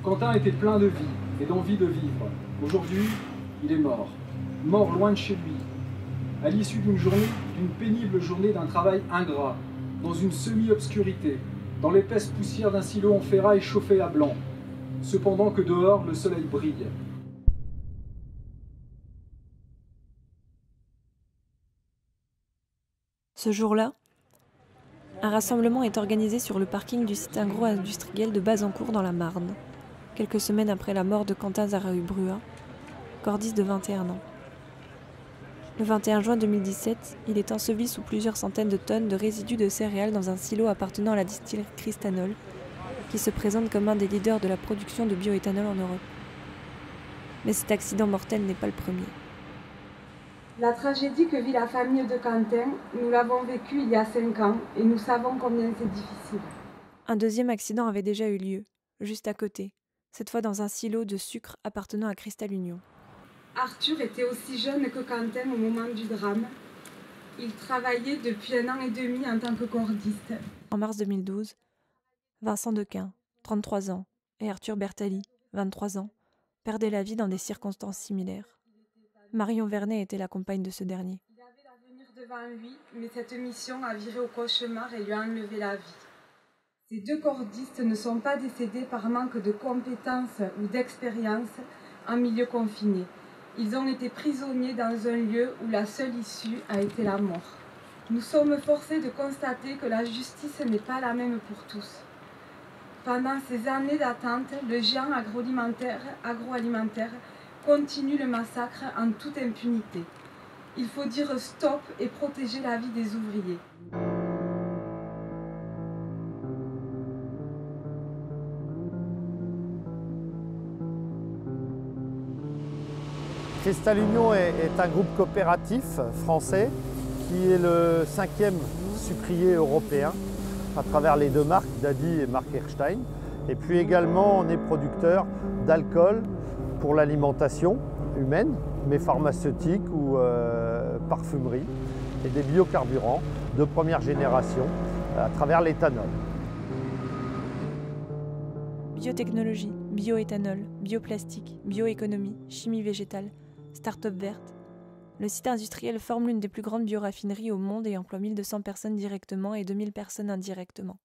Quentin était plein de vie et d'envie de vivre. Aujourd'hui, il est mort. Mort loin de chez lui. À l'issue d'une pénible journée d'un travail ingrat, dans une semi-obscurité, dans l'épaisse poussière d'un silo en ferraille chauffé à blanc. Cependant que dehors, le soleil brille. Ce jour-là, un rassemblement est organisé sur le parking du site agro-industriel de Bazancourt dans la Marne, quelques semaines après la mort de Quentin Zarahu-Brua, cordiste de 21 ans. Le 21 juin 2017, il est enseveli sous plusieurs centaines de tonnes de résidus de céréales dans un silo appartenant à la distillerie Cristanol, qui se présente comme un des leaders de la production de bioéthanol en Europe. Mais cet accident mortel n'est pas le premier. La tragédie que vit la famille de Quentin, nous l'avons vécue il y a 5 ans et nous savons combien c'est difficile. Un deuxième accident avait déjà eu lieu, juste à côté, cette fois dans un silo de sucre appartenant à Cristal Union. Arthur était aussi jeune que Quentin au moment du drame. Il travaillait depuis 1 an et demi en tant que cordiste. En mars 2012, Vincent Dequin, 33 ans, et Arthur Bertali, 23 ans, perdaient la vie dans des circonstances similaires. Marion Vernet était la compagne de ce dernier. Il avait l'avenir devant lui, mais cette mission a viré au cauchemar et lui a enlevé la vie. Ces 2 cordistes ne sont pas décédés par manque de compétences ou d'expérience en milieu confiné. Ils ont été prisonniers dans un lieu où la seule issue a été la mort. Nous sommes forcés de constater que la justice n'est pas la même pour tous. Pendant ces années d'attente, le géant agroalimentaire continue le massacre en toute impunité. Il faut dire stop et protéger la vie des ouvriers. Cristal Union est un groupe coopératif français qui est le 5e sucrier européen à travers les 2 marques, Daddy et Mark Erstein. Et puis également, on est producteur d'alcool pour l'alimentation humaine, mais pharmaceutique ou parfumerie, et des biocarburants de première génération à travers l'éthanol. Biotechnologie, bioéthanol, bioplastique, bioéconomie, chimie végétale, start-up verte. Le site industriel forme l'une des plus grandes bioraffineries au monde et emploie 1200 personnes directement et 2000 personnes indirectement.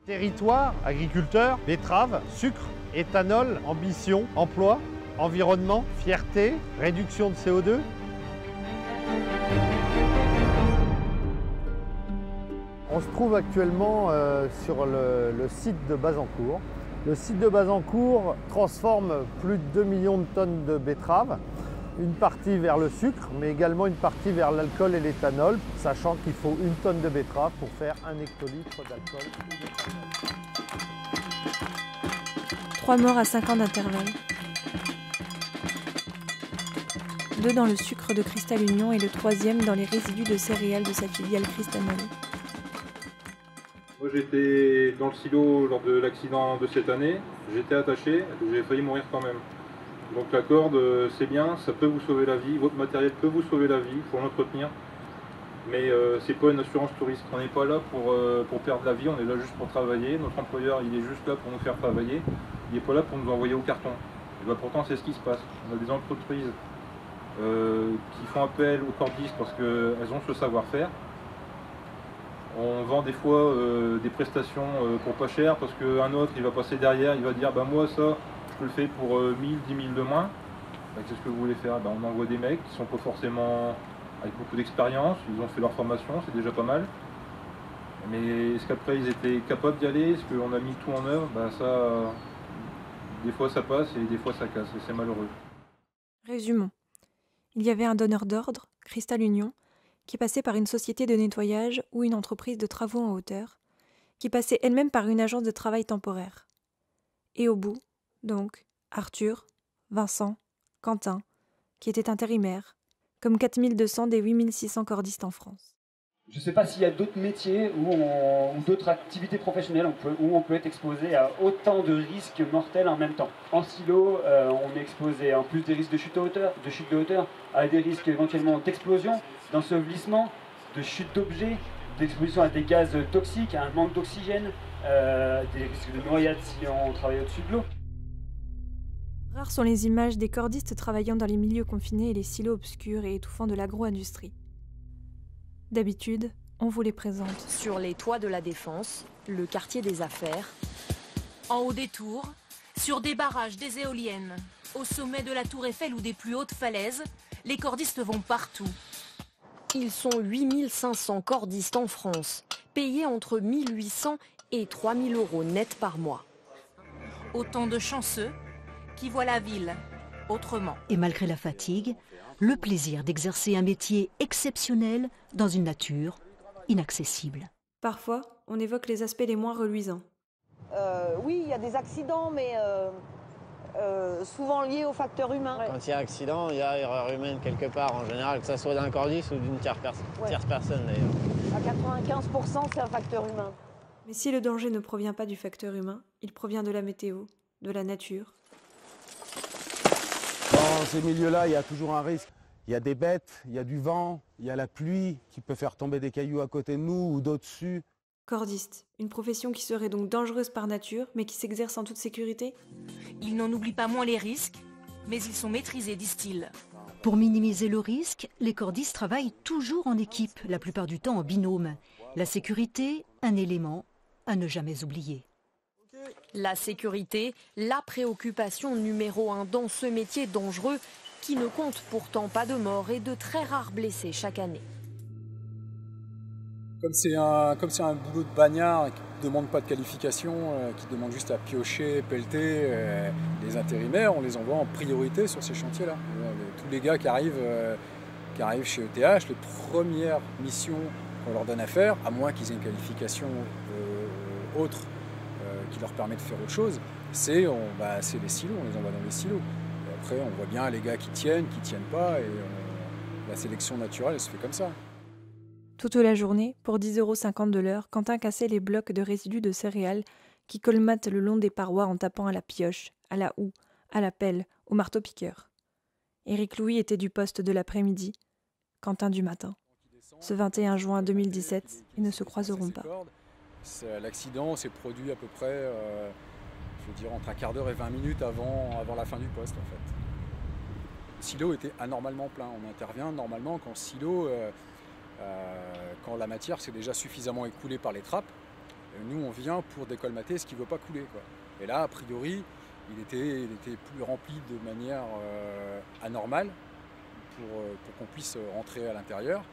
Territoire, agriculteurs, betteraves, sucre, éthanol, ambition, emploi, environnement, fierté, réduction de CO2. On se trouve actuellement sur le site de Bazancourt. Le site de Bazancourt transforme plus de 2 millions de tonnes de betteraves, une partie vers le sucre, mais également une partie vers l'alcool et l'éthanol, sachant qu'il faut 1 tonne de betterave pour faire 1 hectolitre d'alcool. 3 morts à 5 ans d'intervalle. 2 dans le sucre de Cristal Union et le 3e dans les résidus de céréales de sa filiale Cristanol. Moi j'étais dans le silo lors de l'accident de cette année, j'étais attaché, j'ai failli mourir quand même. Donc la corde c'est bien, ça peut vous sauver la vie, votre matériel peut vous sauver la vie, il faut l'entretenir. Mais c'est pas une assurance touriste, on n'est pas là pour perdre la vie, on est là juste pour travailler. Notre employeur il est juste là pour nous faire travailler, il n'est pas là pour nous envoyer au carton. Et ben, pourtant c'est ce qui se passe, on a des entreprises qui font appel aux cordistes parce qu'elles ont ce savoir-faire. On vend des fois des prestations pour pas cher parce qu'un autre il va passer derrière, il va dire bah moi ça je le fais pour 1000, 10 000 de moins. Bah, qu'est-ce que vous voulez faire? Bah, on envoie des mecs qui sont pas forcément avec beaucoup d'expérience, ils ont fait leur formation, c'est déjà pas mal. Mais est-ce qu'après ils étaient capables d'y aller? Est-ce qu'on a mis tout en œuvre? Bah, ça, des fois ça passe et des fois ça casse et c'est malheureux. Résumons. Il y avait un donneur d'ordre, Cristal Union, qui passait par une société de nettoyage ou une entreprise de travaux en hauteur, qui passait elle-même par une agence de travail temporaire. Et au bout, donc, Arthur, Vincent, Quentin, qui étaient intérimaires, comme 4200 des 8600 cordistes en France. Je ne sais pas s'il y a d'autres métiers ou d'autres activités professionnelles où on peut être exposé à autant de risques mortels en même temps. En silo, on est exposé, en plus des risques de chute de hauteur, à des risques éventuellement d'explosion, d'ensevelissement, de chute d'objets, d'exposition à des gaz toxiques, à un manque d'oxygène, des risques de noyade si on travaille au-dessus de l'eau. Rares sont les images des cordistes travaillant dans les milieux confinés et les silos obscurs et étouffants de l'agro-industrie. D'habitude, on vous les présente. Sur les toits de la Défense, le quartier des affaires. En haut des tours, sur des barrages, des éoliennes, au sommet de la tour Eiffel ou des plus hautes falaises, les cordistes vont partout. Ils sont 8500 cordistes en France, payés entre 1800 et 3000 € net par mois. Autant de chanceux qui voient la ville autrement. Et malgré la fatigue, le plaisir d'exercer un métier exceptionnel dans une nature inaccessible. Parfois, on évoque les aspects les moins reluisants. Oui, il y a des accidents, mais souvent liés au facteur humain. Quand il y a accident, il y a erreur humaine quelque part, en général, que ce soit d'un cordiste ou d'une tierce personne d'ailleurs. À 95%, c'est un facteur humain. Mais si le danger ne provient pas du facteur humain, il provient de la météo, de la nature. Dans ces milieux-là, il y a toujours un risque. Il y a des bêtes, il y a du vent, il y a la pluie qui peut faire tomber des cailloux à côté de nous ou d'au-dessus. Cordiste, une profession qui serait donc dangereuse par nature, mais qui s'exerce en toute sécurité. Ils n'en oublient pas moins les risques, mais ils sont maîtrisés, disent-ils. Pour minimiser le risque, les cordistes travaillent toujours en équipe, la plupart du temps en binôme. La sécurité, un élément à ne jamais oublier. La sécurité, la préoccupation numéro 1 dans ce métier dangereux qui ne compte pourtant pas de morts et de très rares blessés chaque année. Comme c'est un boulot de bagnard qui ne demande pas de qualification, qui demande juste à piocher, pelleter, les intérimaires, on les envoie en priorité sur ces chantiers-là. Tous les gars qui arrivent chez ETH, les premières missions qu'on leur donne à faire, à moins qu'ils aient une qualification autre qui leur permet de faire autre chose, c'est les silos, on les envoie dans les silos. Et après, on voit bien les gars qui tiennent pas, et la sélection naturelle, elle se fait comme ça. Toute la journée, pour 10,50 € de l'heure, Quentin cassait les blocs de résidus de céréales qui colmatent le long des parois en tapant à la pioche, à la houe, à la pelle, au marteau-piqueur. Éric Louis était du poste de l'après-midi, Quentin du matin. Ce 21 juin 2017, ils ne se croiseront pas. L'accident s'est produit à peu près, entre un quart d'heure et 20 minutes avant la fin du poste, en fait. Le silo était anormalement plein. On intervient normalement quand le silo... quand la matière s'est déjà suffisamment écoulée par les trappes, nous on vient pour décolmater ce qui ne veut pas couler, quoi. Et là, a priori, il était plus rempli de manière anormale pour qu'on puisse rentrer à l'intérieur.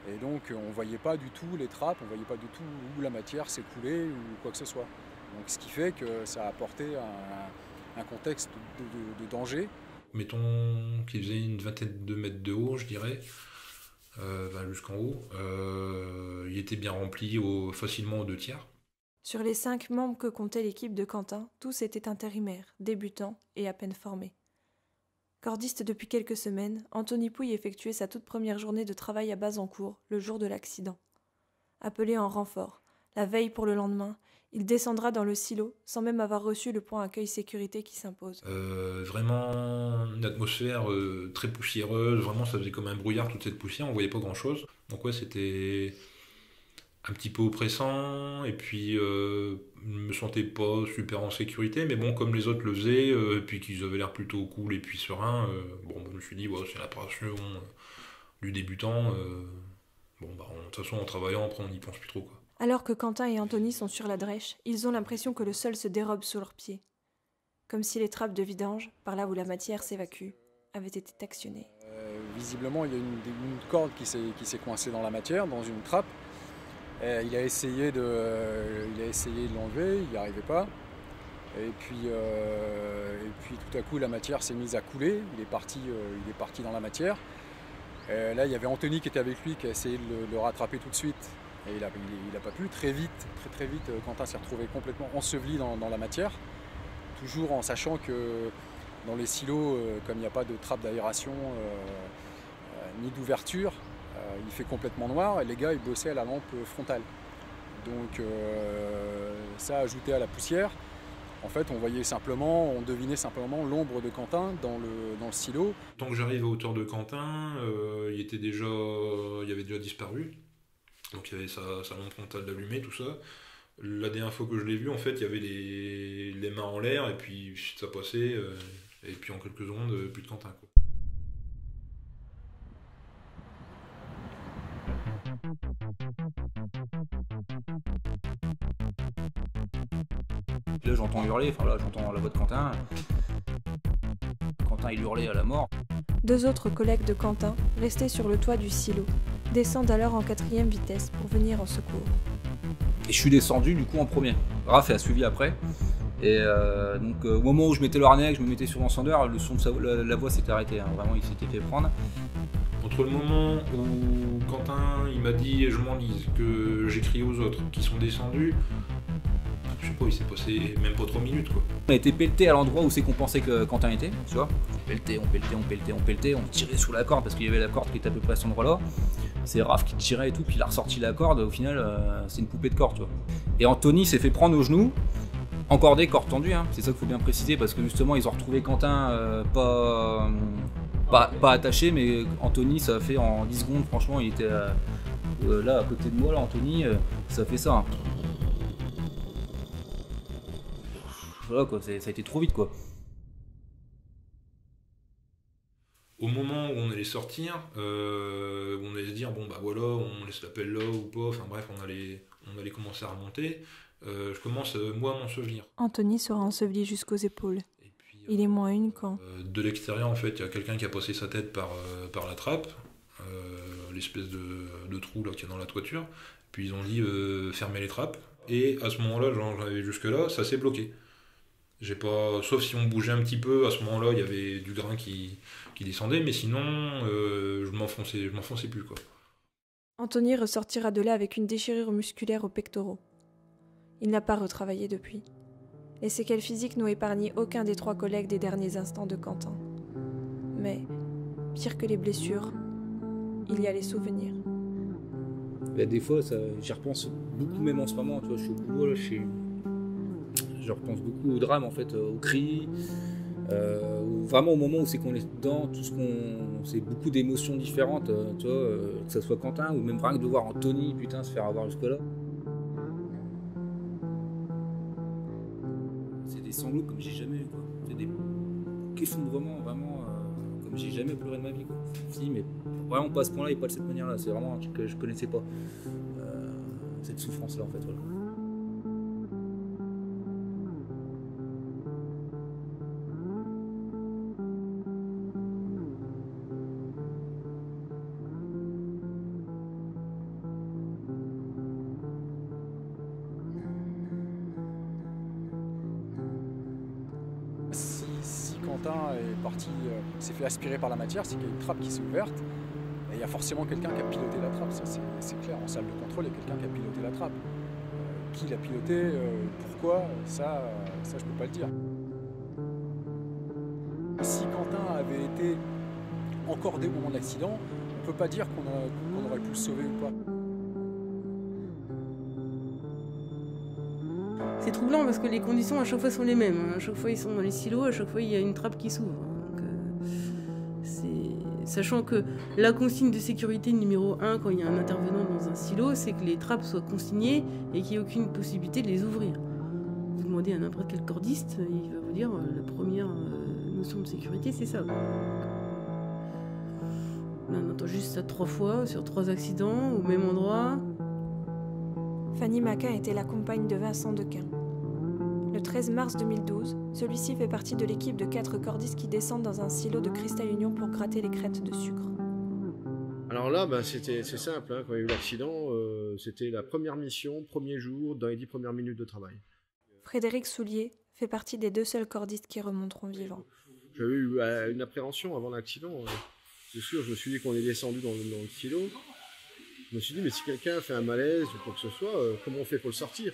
Et donc on ne voyait pas du tout les trappes, on ne voyait pas du tout où la matière s'écoulait ou quoi que ce soit. Donc ce qui fait que ça a apporté un contexte de danger. Mettons qu'il faisait une vingtaine de mètres de haut, je dirais. Jusqu'en haut, il était bien rempli facilement aux 2/3. Sur les 5 membres que comptait l'équipe de Quentin, tous étaient intérimaires, débutants et à peine formés. Cordiste depuis quelques semaines, Anthony Pouille effectuait sa toute première journée de travail à Bazancourt, le jour de l'accident. Appelé en renfort, la veille pour le lendemain, il descendra dans le silo sans même avoir reçu le point accueil sécurité qui s'impose. Vraiment une atmosphère très poussiéreuse, vraiment ça faisait comme un brouillard toute cette poussière, on voyait pas grand chose. Donc ouais, c'était un petit peu oppressant, et puis je me sentais pas super en sécurité, mais bon, comme les autres le faisaient, et puis qu'ils avaient l'air plutôt cool et puis sereins, je me suis dit, ouais, c'est l'apparition du débutant. De toute façon, en travaillant, après on n'y pense plus trop, quoi. Alors que Quentin et Anthony sont sur la drèche, ils ont l'impression que le sol se dérobe sous leurs pieds. Comme si les trappes de vidange, par là où la matière s'évacue, avaient été actionnées. Visiblement, il y a une corde qui s'est coincée dans la matière, dans une trappe. Il a essayé de l'enlever, il n'y arrivait pas. Et puis tout à coup, la matière s'est mise à couler, il est parti dans la matière. Là, il y avait Anthony qui était avec lui, qui a essayé de le rattraper tout de suite. Et il n'a pas pu. Très vite, Quentin s'est retrouvé complètement enseveli dans la matière. Toujours en sachant que dans les silos, comme il n'y a pas de trappe d'aération ni d'ouverture, il fait complètement noir et les gars ils bossaient à la lampe frontale. Donc ça ajouté à la poussière, en fait on devinait simplement l'ombre de Quentin dans le silo. Tant que j'arrive à hauteur de Quentin, il avait déjà disparu. Donc il y avait sa lampe frontale allumée, tout ça. La dernière fois que je l'ai vu, en fait, il y avait les mains en l'air et puis ça passait. Et puis en quelques secondes, plus de Quentin, quoi. Là j'entends hurler, enfin là j'entends la voix de Quentin. Quentin il hurlait à la mort. 2 autres collègues de Quentin, restés sur le toit du silo, descendent alors en 4e vitesse pour venir en secours. Et je suis descendu du coup en premier. Raph a suivi après. Et donc au moment où je mettais le harnais, que je me mettais sur l'encendeur, le son de la voix s'était arrêté, hein. Vraiment il s'était fait prendre. Entre le moment où Quentin il m'a dit je m'enlise, que j'ai crié aux autres qui sont descendus, je sais pas, il s'est passé même pas 3 minutes quoi. On a été pelleté à l'endroit où c'est qu'on pensait que Quentin était, tu vois. On pelletait, on tirait sous la corde parce qu'il y avait la corde qui était à peu près à cet endroit-là. C'est Raph qui tirait et tout, puis il a ressorti la corde, au final c'est une poupée de corde, tu vois. Et Anthony s'est fait prendre au genou, encordé, corde tendue, hein. C'est ça qu'il faut bien préciser parce que justement ils ont retrouvé Quentin pas attaché, mais Anthony ça a fait en 10 secondes, franchement il était là à côté de moi, là Anthony, ça a fait ça. Hein. Voilà quoi, ça a été trop vite quoi. Au moment où on allait sortir, on allait se dire bon bah voilà, on laisse la pelle là ou pas, enfin bref on allait commencer à remonter. Je commence moi à m'ensevelir. Anthony sera enseveli jusqu'aux épaules. Il est -1 quand... de l'extérieur en fait, il y a quelqu'un qui a passé sa tête par la trappe, l'espèce de trou là qu'il y a dans la toiture. Puis ils ont dit fermez les trappes. Et à ce moment-là, j'en avais jusque là, ça s'est bloqué. J'ai pas, sauf si on bougeait un petit peu, à ce moment-là, il y avait du grain qui descendait, mais sinon, je m'enfonçais plus, quoi. Anthony ressortira de là avec une déchirure musculaire aux pectoraux. Il n'a pas retravaillé depuis. Les séquelles physiques n'ont épargné aucun des 3 collègues des derniers instants de Quentin. Mais, pire que les blessures, il y a les souvenirs. Bah, des fois, j'y repense beaucoup, même en ce moment, tu vois, je suis au boulot, là, je repense beaucoup au drame, en fait, aux cris, vraiment au moment où c'est qu'on est dedans, c'est beaucoup d'émotions différentes, tu vois, que ce soit Quentin ou même rien que de voir Anthony, putain, se faire avoir jusque-là. C'est des sanglots comme j'ai jamais eu, quoi. C'est des effondrements, vraiment, comme j'ai jamais pleuré de ma vie, quoi. Si, mais vraiment pas à ce point-là et pas de cette manière-là, c'est vraiment un truc que je connaissais pas, cette souffrance-là, en fait, voilà. Quentin est parti, s'est fait aspirer par la matière, c'est qu'il y a une trappe qui s'est ouverte et il y a forcément quelqu'un qui a piloté la trappe, ça c'est clair. En salle de contrôle, il y a quelqu'un qui a piloté la trappe. Qui l'a piloté, pourquoi, ça je peux pas le dire. Si Quentin avait été encordé au moment de l'accident, on peut pas dire qu'on aurait pu le sauver ou pas. C'est troublant parce que les conditions à chaque fois sont les mêmes. À chaque fois ils sont dans les silos, à chaque fois il y a une trappe qui s'ouvre. Sachant que la consigne de sécurité numéro 1 quand il y a un intervenant dans un silo, c'est que les trappes soient consignées et qu'il n'y ait aucune possibilité de les ouvrir. Vous demandez à n'importe quel cordiste, il va vous dire la première notion de sécurité c'est ça. Là, on entend juste ça 3 fois sur 3 accidents au même endroit. Fanny Maquin était la compagne de Vincent Dequin. Le 13 mars 2012, celui-ci fait partie de l'équipe de 4 cordistes qui descendent dans un silo de Cristal Union pour gratter les crêtes de sucre. Alors là, c'est simple, hein, quand il y a eu l'accident, c'était la première mission, premier jour, dans les 10 premières minutes de travail. Frédéric Soulier fait partie des 2 seuls cordistes qui remonteront vivants. J'avais eu une appréhension avant l'accident. C'est sûr, je me suis dit qu'on est descendu dans le silo. Je me suis dit, mais si quelqu'un fait un malaise ou quoi que ce soit, comment on fait pour le sortir?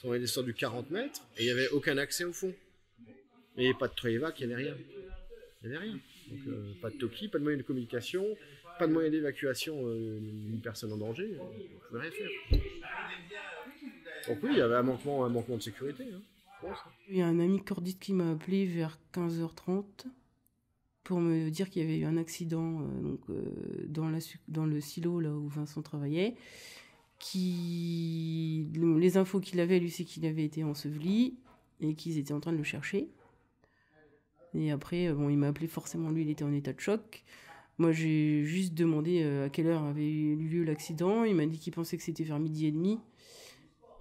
On est descendu 40 mètres et il n'y avait aucun accès au fond. Il n'y avait pas de Troyevac, il n'y avait rien. Il n'y avait rien. Donc pas de Toki, pas de moyen de communication, pas de moyen d'évacuation d'une personne en danger. On ne pouvait rien faire. Donc oui, il y avait un manquement de sécurité. Hein, il y a un ami cordiste qui m'a appelé vers 15h30 pour me dire qu'il y avait eu un accident dans le silo là où Vincent travaillait. Les infos qu'il avait, lui, c'est qu'il avait été enseveli et qu'ils étaient en train de le chercher. Et après, bon, il m'a appelé forcément, lui, il était en état de choc. Moi, j'ai juste demandé à quelle heure avait eu lieu l'accident. Il m'a dit qu'il pensait que c'était vers 12h30.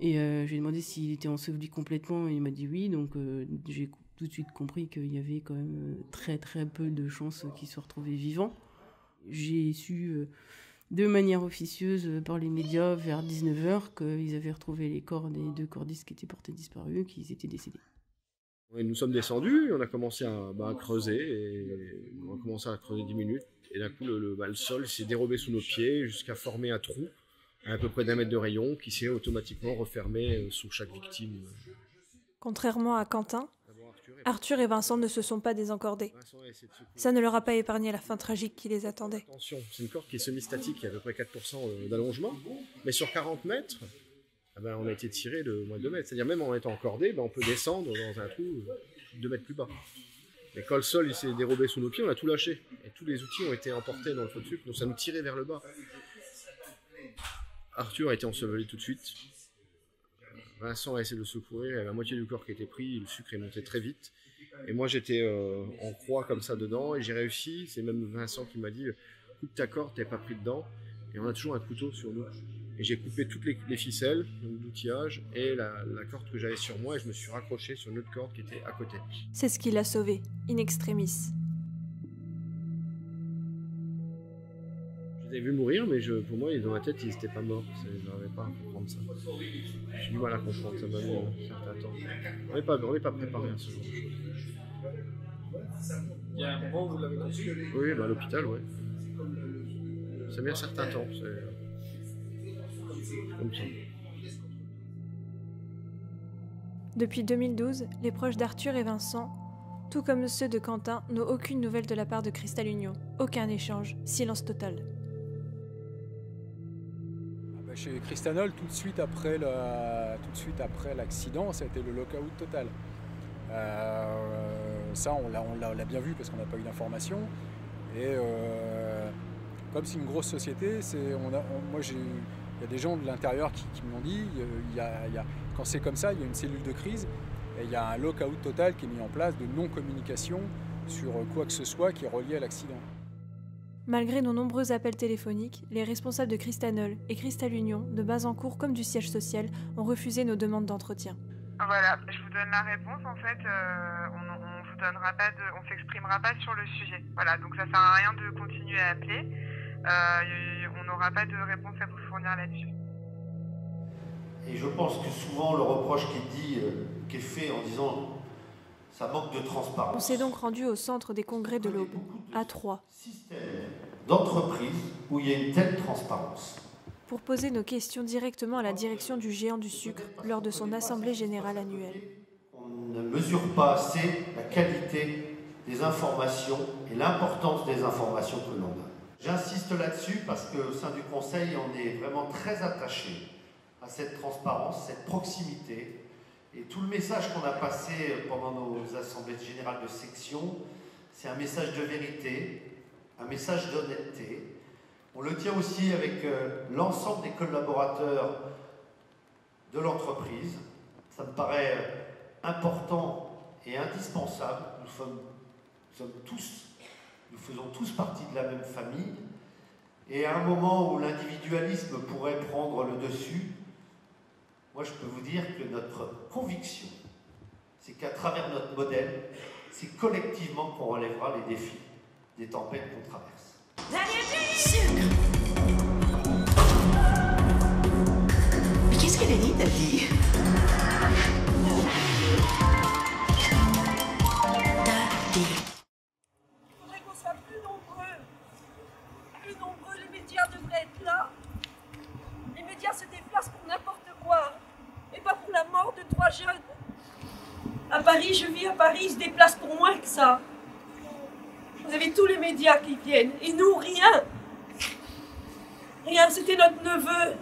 Et j'ai demandé s'il était enseveli complètement, et il m'a dit oui. Donc j'ai tout de suite compris qu'il y avait quand même très très peu de chances qu'il se retrouvait vivant. J'ai su de manière officieuse par les médias vers 19h qu'ils avaient retrouvé les corps des 2 cordistes qui étaient portés disparus, qu'ils étaient décédés. Et nous sommes descendus, on a commencé à creuser, et on a commencé à creuser 10 minutes, et d'un coup le sol s'est dérobé sous nos pieds jusqu'à former un trou à peu près d'1 mètre de rayon qui s'est automatiquement refermé sous chaque victime. Contrairement à Quentin, Arthur et Vincent ne se sont pas désencordés. Ça ne leur a pas épargné la fin tragique qui les attendait. Attention, c'est une corde qui est semi-statique, il y a à peu près 4% d'allongement, mais sur 40 mètres, on a été tiré de moins de 2 mètres. C'est-à-dire même en étant encordé, on peut descendre dans un trou 2 mètres plus bas. Mais quand le sol il s'est dérobé sous nos pieds, on a tout lâché. Et tous les outils ont été emportés dans le feu de sucre, donc ça nous tirait vers le bas. Arthur a été enseveli tout de suite. Vincent a essayé de le secourir, il y avait la moitié du corps qui était pris, le sucre est monté très vite. Et moi j'étais en croix comme ça dedans, et j'ai réussi. C'est même Vincent qui m'a dit « coupe ta corde, t'es pas pris dedans ». Et on a toujours un couteau sur nous. Et j'ai coupé toutes les ficelles, l'outillage, et la corde que j'avais sur moi, et je me suis raccroché sur une autre corde qui était à côté. C'est ce qui l'a sauvé, in extremis. Je les ai vus mourir, mais pour moi, dans ma tête, ils n'étaient pas morts. Je n'arrivais pas à comprendre ça. J'ai du mal à comprendre, ça m'a mis un certain temps. On n'est pas préparé à ce genre de choses. Il y a un moment où vous l'avez conçu ? Oui, à l'hôpital, oui. Ça met un certain temps. Comme ça. Depuis 2012, les proches d'Arthur et Vincent, tout comme ceux de Quentin, n'ont aucune nouvelle de la part de Cristal Union. Aucun échange, silence total. Chez Cristanol, tout de suite après l'accident, ça a été le lockout total. Ça, on l'a bien vu parce qu'on n'a pas eu d'informations. Et comme c'est une grosse société, il y a des gens de l'intérieur qui me l'ont dit. Quand c'est comme ça, il y a une cellule de crise et il y a un lockout total qui est mis en place de non-communication sur quoi que ce soit qui est relié à l'accident. Malgré nos nombreux appels téléphoniques, les responsables de Cristanol et Cristal Union, de Bazancourt comme du siège social, ont refusé nos demandes d'entretien. Voilà, je vous donne la réponse. En fait, on s'exprimera pas sur le sujet. Voilà, donc ça sert à rien de continuer à appeler. On n'aura pas de réponse à vous fournir là-dessus. Et je pense que souvent le reproche qui est fait en disant ça manque de transparence. On s'est donc rendu au centre des congrès de l'Aube, à Troyes. D'entreprises où il y a une telle transparence. Pour poser nos questions directement à la direction du géant du sucre lors de son assemblée générale annuelle. On ne mesure pas assez la qualité des informations et l'importance des informations que l'on a. J'insiste là-dessus parce qu'au sein du Conseil, on est vraiment très attaché à cette transparence, cette proximité. Et tout le message qu'on a passé pendant nos assemblées générales de section, c'est un message de vérité, un message d'honnêteté. On le tient aussi avec l'ensemble des collaborateurs de l'entreprise. Ça me paraît important et indispensable. Nous faisons tous partie de la même famille. Et à un moment où l'individualisme pourrait prendre le dessus, moi je peux vous dire que notre conviction, c'est qu'à travers notre modèle, c'est collectivement qu'on relèvera les défis des tempêtes qu'on traverse. Mais qu'est-ce qu'elle a dit, Daddy? Il faudrait qu'on soit plus nombreux. Plus nombreux, les médias devraient être là. Les médias se déplacent pour n'importe quoi. Et pas pour la mort de 3 jeunes. À Paris, je vis à Paris, ils se déplacent pour moins que ça. Vous avez tous les médias qui viennent. Et nous, rien. Rien, c'était notre neveu.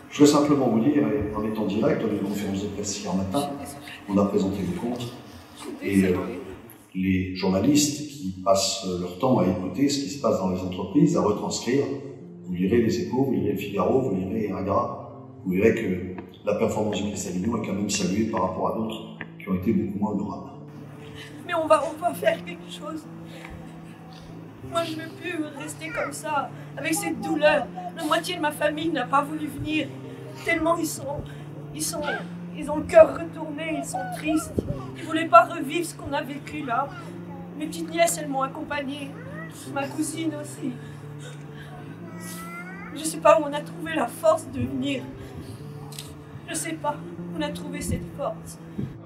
Je veux simplement vous dire, en étant direct, dans les conférences de presse hier matin, on a présenté le compte. Et les journalistes qui passent leur temps à écouter ce qui se passe dans les entreprises, à retranscrire, vous lirez les Échos, vous lirez le Figaro, vous lirez Ingrat, vous verrez que la performance du Cristalino est quand même saluée par rapport à d'autres qui ont été beaucoup moins honorables. Mais on va faire quelque chose. Moi, je ne veux plus rester comme ça, avec cette douleur. La moitié de ma famille n'a pas voulu venir, tellement ils ont le cœur retourné, ils sont tristes. Ils ne voulaient pas revivre ce qu'on a vécu là. Mes petites nièces, elles m'ont accompagnée. Ma cousine aussi. Je ne sais pas où on a trouvé la force de venir. Je ne sais pas où on a trouvé cette force.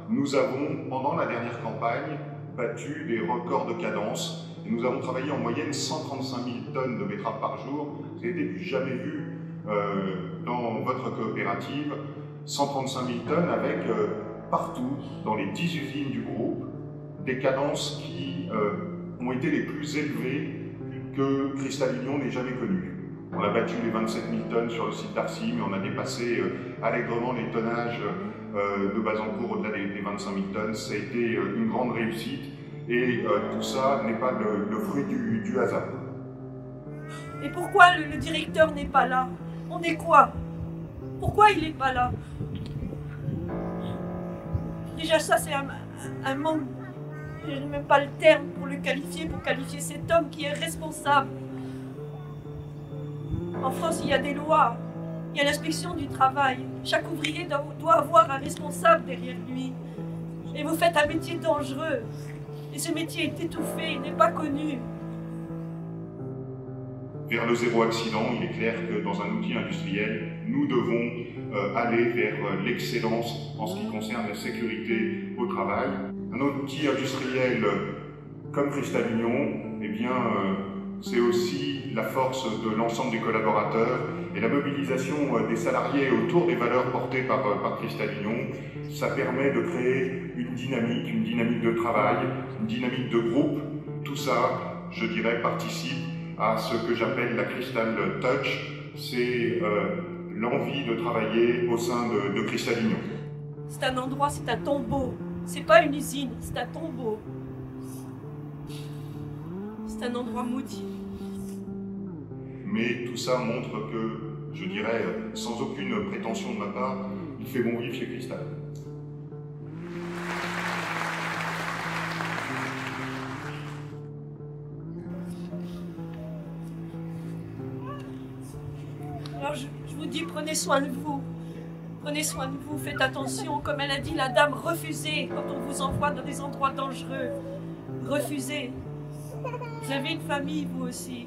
Nous avons, pendant la dernière campagne, battu des records de cadence. Et nous avons travaillé en moyenne 135 000 tonnes de betteraves par jour. Ça n'a été jamais vu dans votre coopérative. 135 000 tonnes avec partout, dans les 10 usines du groupe, des cadences qui ont été les plus élevées que Cristal-Union n'ait jamais connues. On a battu les 27 000 tonnes sur le site d'Arcy, mais on a dépassé allègrement les tonnages de Bazancourt au-delà des 25 000 tonnes. Ça a été une grande réussite et tout ça n'est pas le fruit du hasard. Et pourquoi le directeur n'est pas là? On est quoi? Pourquoi il n'est pas là? Déjà ça c'est un manque, je n'ai même pas le terme pour le qualifier, pour qualifier cet homme qui est responsable. En France, il y a des lois, il y a l'inspection du travail. Chaque ouvrier doit avoir un responsable derrière lui. Et vous faites un métier dangereux. Et ce métier est étouffé, il n'est pas connu. Vers le zéro accident, il est clair que dans un outil industriel, nous devons aller vers l'excellence en ce qui concerne la sécurité au travail. Un outil industriel comme Cristal-Union, eh bien, c'est aussi la force de l'ensemble des collaborateurs et la mobilisation des salariés autour des valeurs portées par Cristal-Union. Ça permet de créer une dynamique de travail, une dynamique de groupe. Tout ça, je dirais, participe à ce que j'appelle la Crystal Touch. C'est l'envie de travailler au sein de Cristal-Union. C'est un endroit, c'est un tombeau. C'est pas une usine, c'est un tombeau. C'est un endroit maudit. Mais tout ça montre que, je dirais, sans aucune prétention de ma part, il fait bon vivre chez Cristal. Alors je vous dis, prenez soin de vous. Prenez soin de vous, faites attention. Comme elle a dit, la dame, refusez quand on vous envoie dans des endroits dangereux. Refusez. Vous avez une famille, vous aussi.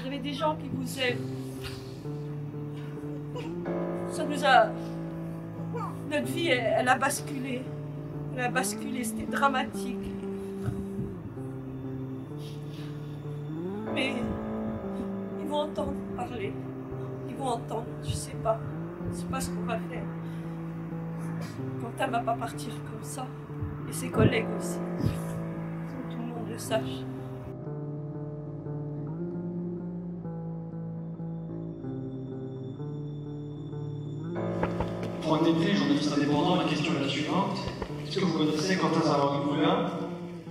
Vous avez des gens qui vous aiment. Ça nous a... Notre vie, elle a basculé. Elle a basculé, c'était dramatique. Mais ils vont entendre parler. Ils vont entendre, je sais pas. Je sais pas ce qu'on va faire. Quentin va pas partir comme ça. Et ses collègues aussi. Il faut que tout le monde le sache. Pour un débrief, journaliste indépendant, ma question est la suivante. Est-ce que vous connaissez Quentin Zarouin,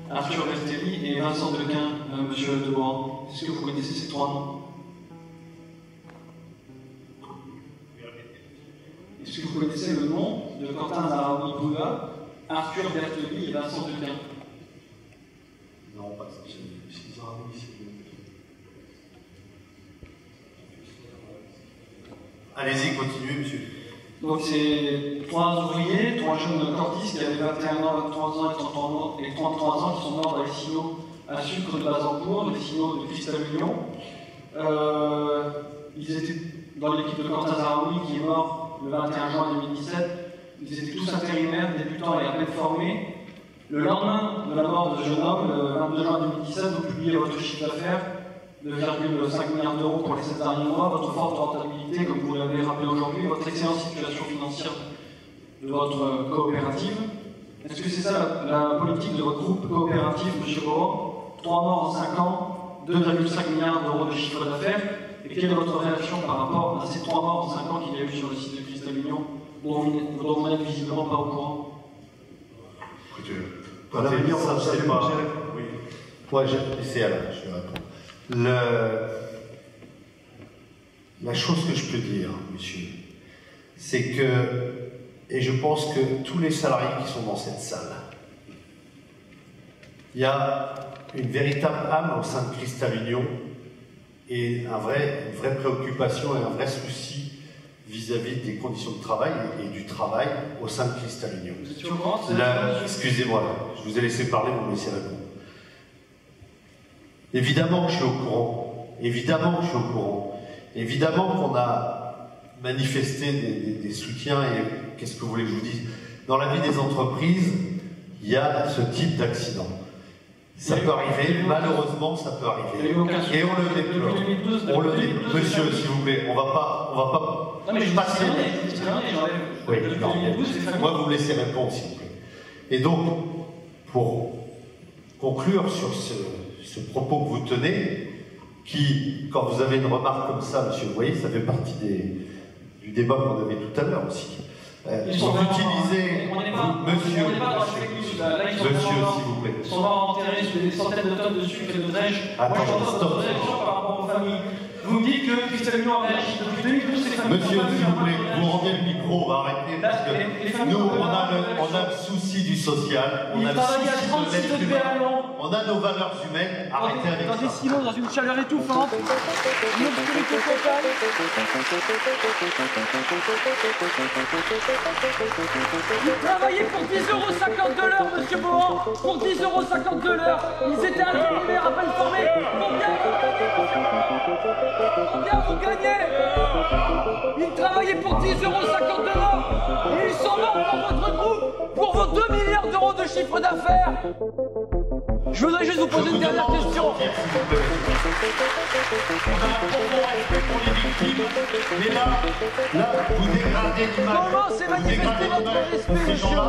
Arthur Bertelli et Vincent Dequin, monsieur Debois? Est-ce que vous connaissez ces trois noms? Est-ce que vous connaissez le nom de Quentin Zarouin, Arthur Bertelli et Vincent Dequin? Non, pas ça. Allez-y, continuez, monsieur. Donc c'est trois ouvriers, trois jeunes cordistes qui avaient 21 ans, 23 ans et 33 ans qui sont morts dans les silos à sucre de Bazancourt, les silos de Cristal-Union. Ils étaient dans l'équipe de Quentin Zarouin qui est mort le 21 juin 2017. Ils étaient tous intérimaires, débutants et à peine formés. Le lendemain de la mort de ce jeune homme, le 22 juin 2017, vous publiez votre chiffre d'affaires de 2,5 milliards d'euros pour les 7 derniers mois, votre forte rentabilité, comme vous l'avez rappelé aujourd'hui, votre excellente situation financière de votre coopérative. Est-ce que c'est ça la politique de votre groupe coopératif, M. Boran? 3 morts en 5 ans, 2,5 milliards d'euros de chiffre d'affaires. Et quelle est votre réaction par rapport à ces 3 morts en 5 ans qu'il y a eu sur le site de Cristal-Union, dont vous n'êtes visiblement pas au courant? À l'avenir, ça ne sait pas. Oui. Moi, c'est Alain, je vais répondre. La chose que je peux dire, monsieur, c'est que et je pense que tous les salariés qui sont dans cette salle, il y a une véritable âme au sein de Cristal Union et une vraie préoccupation et un vrai souci vis-à-vis des conditions de travail et du travail au sein de Cristal Union. Excusez-moi, je vous ai laissé parler, vous me laissez répondre. Évidemment que je suis au courant, évidemment que je suis au courant, évidemment qu'on a manifesté des soutiens et qu'est-ce que vous voulez que je vous dise? Dans la vie des entreprises, il y a ce type d'accident. Ça peut arriver, malheureusement ça peut arriver. Et on le déplore. On le déplore. Monsieur, s'il vous plaît, on va pas non, mais je passer. Oui, moi vous me laissez répondre, s'il vous plaît. Et donc, pour conclure sur ce propos que vous tenez, qui, quand vous avez une remarque comme ça, monsieur, vous voyez, ça fait partie du débat qu'on avait tout à l'heure aussi. Pour utiliser, monsieur, s'il vous plaît. Ils sont enterrés sous des centaines de tonnes de sucre et de neige. Moi, je suis en train par rapport aux familles. Vous me dites que Cristal Union a réagi depuis 2012, ces familles. Monsieur, s'il vous plaît, vous rendez le micro, on va arrêter parce que nous, on a le souci du social, on a le souci de l'être humain, on a nos valeurs humaines. Arrêtez avec ça. Dans des silos, dans une chaleur étouffante, une obscurité totale. Ils travaillaient pour 10,50 € de l'heure, monsieur Bohan. Pour 10,50 € de l'heure. Ils étaient intérimaires à peine formés. Combien vous gagnez? Ils travaillaient pour 10,50 € de l'heure. Et ils sont morts par votre groupe pour vos 2 milliards d'euros de chiffre d'affaires. Je voudrais juste vous poser une dernière question. Mais là, vous dégradez l'image. Comment s'est manifesté votre respect, monsieur?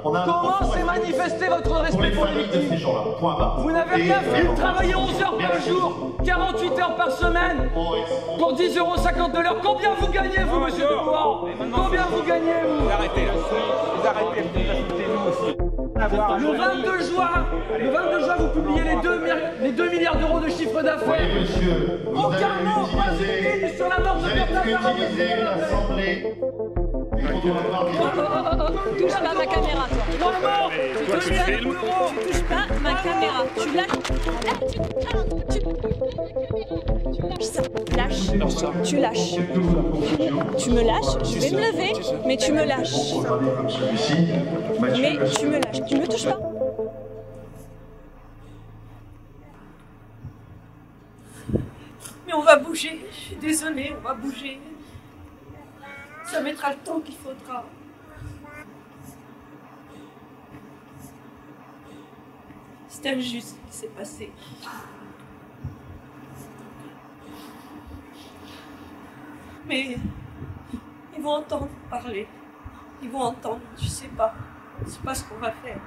Comment s'est manifesté votre respect pour les victimes? Vous n'avez rien fait. Vous travaillez 11 heures par jour, 48 heures par semaine, pour 10,50 € de l'heure. Combien vous gagnez, vous, monsieur Dupont? Combien vous gagnez, vous? Arrêtez, nous aussi. Le 22 juin, vous publiez les 2 milliards d'euros de chiffre d'affaires. Oui, monsieur, aucun mot, pas une ligne sur la mort de utiliser l'Assemblée. Touche pas ma caméra, toi. Tu touches pas ma caméra. Tu lâches ça. Lâche. Tu lâches. Tu me lâches. Je vais me lever, mais tu me lâches. Mais tu me lâches. Tu me touches pas. Mais on va bouger. Je suis désolée, on va bouger. Ça mettra le temps qu'il faudra. C'est injuste ce qui s'est passé. Mais ils vont entendre parler. Ils vont entendre, je sais pas. Je sais pas ce qu'on va faire.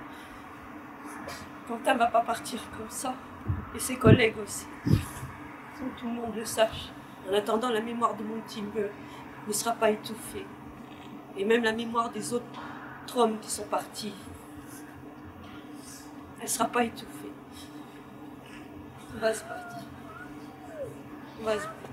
Quentin va pas partir comme ça. Et ses collègues aussi. Faut que tout le monde le sache. En attendant, la mémoire de mon petit Beu ne sera pas étouffée. Et même la mémoire des autres hommes qui sont partis, elle ne sera pas étouffée. On va se partir. On va se partir.